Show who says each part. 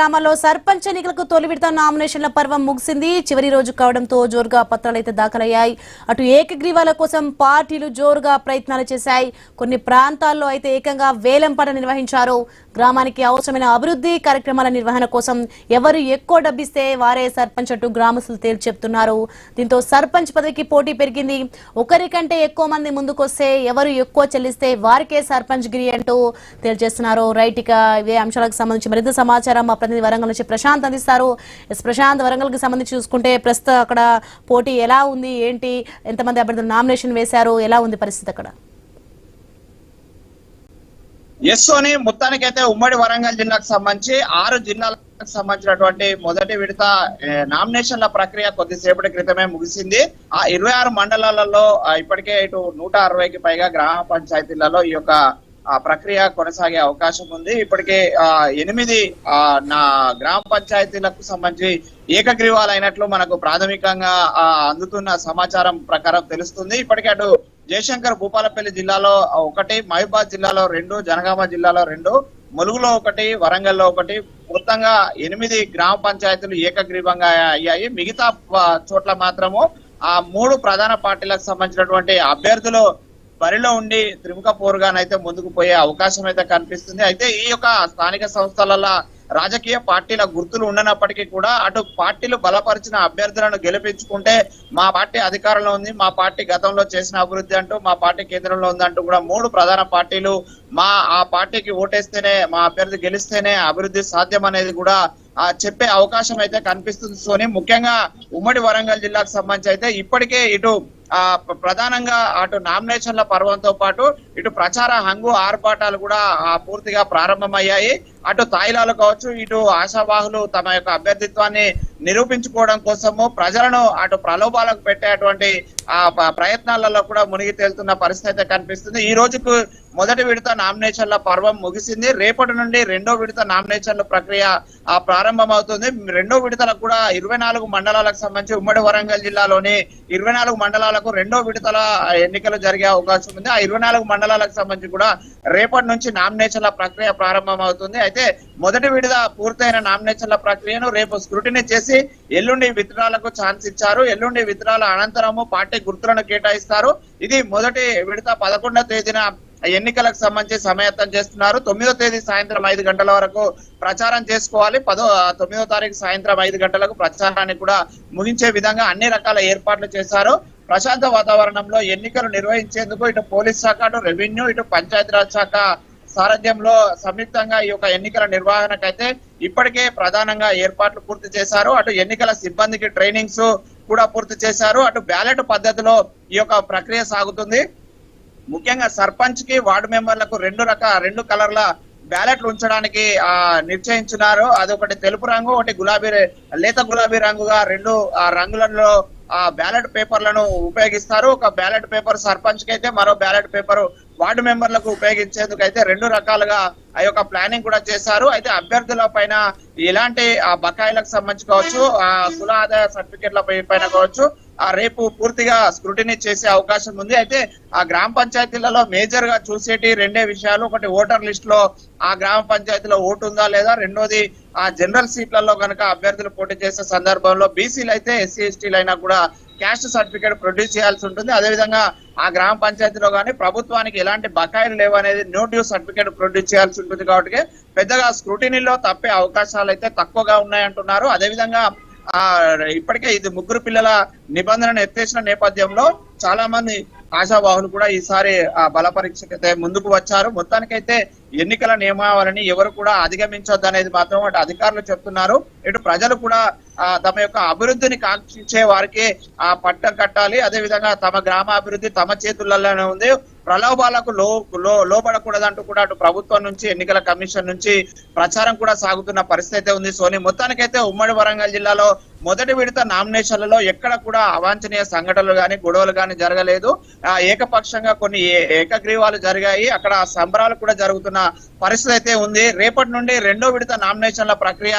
Speaker 1: గ్రామాల్లో సర్పంచ్ ఎన్నికలకు తొలి విడత నామినేషన్ల పర్వం ముగిసింది. చివరి రోజు కావడంతో జోరుగా పత్రాలైతే దాఖలయ్యాయి. అటు ఏకగ్రీవాల కోసం పార్టీలు జోరుగా ప్రయత్నాలు చేశాయి. కొన్ని ప్రాంతాల్లో అయితే ఏకంగా వేలంపాట నిర్వహించారు. గ్రామానికి అవసరమైన అభివృద్ధి కార్యక్రమాల నిర్వహణ కోసం ఎవరు ఎక్కువ డబ్బిస్తే వారే సర్పంచ్ అంటూ గ్రామస్తులు తేల్చి చెప్తున్నారు. దీంతో సర్పంచ్ పదవికి పోటీ పెరిగింది. ఒకరికంటే ఎక్కువ మంది ముందుకొస్తే ఎవరు ఎక్కువ చెల్లిస్తే వారికే సర్పంచ్ గిరి అంటూ తేల్చేస్తున్నారు. రైట్, ఇక ఇవే అంశాలకు సంబంధించి మరింత సమాచారం మా ప్రతినిధి వరంగల్ నుంచి ప్రశాంత్ అందిస్తారు. ప్రశాంత్, వరంగల్ కి సంబంధించి చూసుకుంటే ప్రస్తుతం అక్కడ పోటీ ఎలా ఉంది, ఏంటి, ఎంతమంది అభ్యర్థులు నామినేషన్ వేశారు, ఎలా ఉంది పరిస్థితి అక్కడ?
Speaker 2: ఎస్సోని మొత్తానికైతే ఉమ్మడి వరంగల్ జిల్లాకు సంబంధించి 6 జిల్లాలకు సంబంధించినటువంటి మొదటి విడత నామినేషన్ల ప్రక్రియ కొద్దిసేపటి క్రితమే ముగిసింది. ఆ 26 మండలాలలో ఇప్పటికే ఇటు 160కి పైగా గ్రామ పంచాయతీలలో ఈ యొక్క ప్రక్రియ కొనసాగే అవకాశం ఉంది. ఇప్పటికే 8 నా గ్రామ పంచాయతీలకు సంబంధించి ఏకగ్రీవాలు అయినట్లు మనకు ప్రాథమికంగా అందుతున్న సమాచారం ప్రకారం తెలుస్తుంది. ఇప్పటికే అటు జయశంకర్ భూపాలపల్లి జిల్లాలో 1, మహబూబాద్ జిల్లాలో 2, జనగామ జిల్లాలో 2, ములుగులో 1, వరంగల్లో 1, మొత్తంగా 8 గ్రామ పంచాయతీలు ఏకగ్రీవంగా అయ్యాయి. మిగతా చోట్ల మాత్రము 3 ప్రధాన పార్టీలకు సంబంధించినటువంటి అభ్యర్థులు బరిలో ఉండి త్రిముఖ పోరుగానైతే ముందుకు పోయే అవకాశం అయితే కనిపిస్తుంది. అయితే ఈ యొక్క స్థానిక సంస్థలలో రాజకీయ పార్టీల గుర్తులు ఉండనప్పటికీ కూడా అటు పార్టీలు బలపరిచిన అభ్యర్థులను గెలిపించుకుంటే మా పార్టీ అధికారంలో ఉంది, మా పార్టీ గతంలో చేసిన అభివృద్ధి అంటూ, మా పార్టీ కేంద్రంలో ఉందంటూ కూడా 3 ప్రధాన పార్టీలు ఆ పార్టీకి ఓటేస్తేనే, మా అభ్యర్థి గెలిస్తేనే అభివృద్ధి సాధ్యం అనేది కూడా చెప్పే అవకాశం అయితే కనిపిస్తుంది. సోని, ముఖ్యంగా ఉమ్మడి వరంగల్ జిల్లాకు సంబంధించి అయితే ఇప్పటికే ఇటు ప్రధానంగా అటు నామినేషన్ల పర్వంతో పాటు ఇటు ప్రచార హంగు ఆర్భాటాలు కూడా పూర్తిగా ప్రారంభమయ్యాయి. అటు తాయిలాలు కావచ్చు, ఇటు ఆశావాహులు తమ యొక్క అభ్యర్థిత్వాన్ని నిరూపించుకోవడం కోసము ప్రజలను అటు ప్రలోభాలకు పెట్టేటువంటి ప్రయత్నాలలో కూడా మునిగి తేలుతున్న పరిస్థితి అయితే కనిపిస్తుంది. ఈ రోజుకు మొదటి విడత నామినేషన్ల పర్వం ముగిసింది. రేపటి నుండి 2వ విడత నామినేషన్ల ప్రక్రియ ప్రారంభమవుతుంది. 2వ విడతలకు కూడా 24 మండలాలకు సంబంధించి ఉమ్మడి వరంగల్ జిల్లాలోని 24 మండలాలకు 2వ విడతల ఎన్నికలు జరిగే అవకాశం ఉంది. ఆ 24 మండలాలకు సంబంధించి కూడా రేపటి నుంచి నామినేషన్ల ప్రక్రియ ప్రారంభమవుతుంది. అయితే మొదటి విడత పూర్తయిన నామినేషన్ల ప్రక్రియను రేపు స్క్రూటినీ చేసి ఎల్లుండి విత్డ్రాలకు ఛాన్స్ ఇచ్చారు. ఎల్లుండి విత్డ్రాల అనంతరము పార్టీ గుర్తులను కేటాయిస్తారు. ఇది మొదటి విడత 11వ తేదీన ఎన్నికలకు సంబంధించి సమాయత్తం చేస్తున్నారు. 9వ తేదీ సాయంత్రం 5 గంటల వరకు ప్రచారం చేసుకోవాలి. 9వ తారీఖు సాయంత్రం 5 గంటలకు ప్రచారాన్ని కూడా ముగించే విధంగా అన్ని రకాల ఏర్పాట్లు చేశారు. ప్రశాంత వాతావరణంలో ఎన్నికలు నిర్వహించేందుకు ఇటు పోలీస్ శాఖ, అటు రెవెన్యూ, ఇటు పంచాయతీరాజ్ శాఖ సారథ్యంలో సంయుక్తంగా ఈ యొక్క ఎన్నికల నిర్వహణకైతే ఇప్పటికే ప్రధానంగా ఏర్పాట్లు పూర్తి చేశారు. అటు ఎన్నికల సిబ్బందికి ట్రైనింగ్స్ కూడా పూర్తి చేశారు. అటు బ్యాలెట్ పద్ధతిలో ఈ యొక్క ప్రక్రియ సాగుతుంది. ముఖ్యంగా సర్పంచ్ కి, వార్డు మెంబర్లకు 2 కలర్ల బ్యాలెట్లు ఉంచడానికి నిశ్చయించున్నారు. అదొకటి తెలుపు రంగు, ఒకటి లేత గులాబీ రంగుగా 2 రంగులలో బ్యాలెట్ పేపర్లను ఉపయోగిస్తారు. ఒక బ్యాలెట్ పేపర్ సర్పంచ్ కి అయితే, మరో బ్యాలెట్ పేపర్ వార్డు మెంబర్లకు ఉపయోగించేందుకు అయితే 2 రకాలుగా ఆ యొక్క ప్లానింగ్ కూడా చేశారు. అయితే అభ్యర్థుల పైన ఎలాంటి బకాయిలకు సంబంధించి కావచ్చు, కుల ఆదాయ సర్టిఫికెట్ల పైన కావచ్చు రేపు పూర్తిగా స్క్రూటినీ చేసే అవకాశం ఉంది. అయితే ఆ గ్రామ పంచాయతీలలో మేజర్ గా చూసేటి 2 విషయాలు. ఒకటి ఓటర్ లిస్ట్ లో ఆ గ్రామ పంచాయతీలో ఓటు ఉందా లేదా, రెండోది ఆ జనరల్ సీట్లలో కనుక అభ్యర్థులు పోటీ చేసే సందర్భంలో బీసీలు అయితే, ఎస్సీ ఎస్టీలు అయినా కూడా క్యాస్ట్ సర్టిఫికేట్ ప్రొడ్యూస్ చేయాల్సి ఉంటుంది. అదేవిధంగా ఆ గ్రామ పంచాయతీలో కానీ ప్రభుత్వానికి ఎలాంటి బకాయిలు లేవు అనేది నో డ్యూ సర్టిఫికేట్ ప్రొడ్యూస్ చేయాల్సి ఉంటుంది. కాబట్టి పెద్దగా స్క్రూటినీలో తప్పే అవకాశాలు అయితే తక్కువగా ఉన్నాయంటున్నారు. అదేవిధంగా ఇప్పటికే ఇది 3 పిల్లల నిబంధనను ఎత్తేసిన నేపథ్యంలో చాలా మంది ఆశావాహులు కూడా ఈసారి బల పరీక్షకైతే ముందుకు వచ్చారు. మొత్తానికైతే ఎన్నికల నియమావళిని ఎవరు కూడా అధిగమించొద్దు అనేది మాత్రం అటు అధికారులు చెప్తున్నారు. ఇటు ప్రజలు కూడా తమ యొక్క అభివృద్ధిని కాంక్షించే వారికి పట్టం కట్టాలి. అదేవిధంగా తమ గ్రామ అభివృద్ధి తమ చేతుల్లోనే ఉంది, ప్రలోభాలకు లోబడకూడదంటూ కూడా అటు ప్రభుత్వం నుంచి, ఎన్నికల కమిషన్ నుంచి ప్రచారం కూడా సాగుతున్న పరిస్థితి ఉంది. సోని, మొత్తానికైతే ఉమ్మడి వరంగల్ జిల్లాలో మొదటి విడత నామినేషన్లలో ఎక్కడ కూడా అవాంఛనీయ సంఘటనలు గాని, గొడవలు గాని జరగలేదు. ఏకపక్షంగా కొన్ని ఏకగ్రీవాలు జరిగాయి. అక్కడ సంబరాలు కూడా జరుగుతున్న పరిస్థితి అయితే ఉంది. రేపటి నుండి 2వ విడత నామినేషన్ల ప్రక్రియ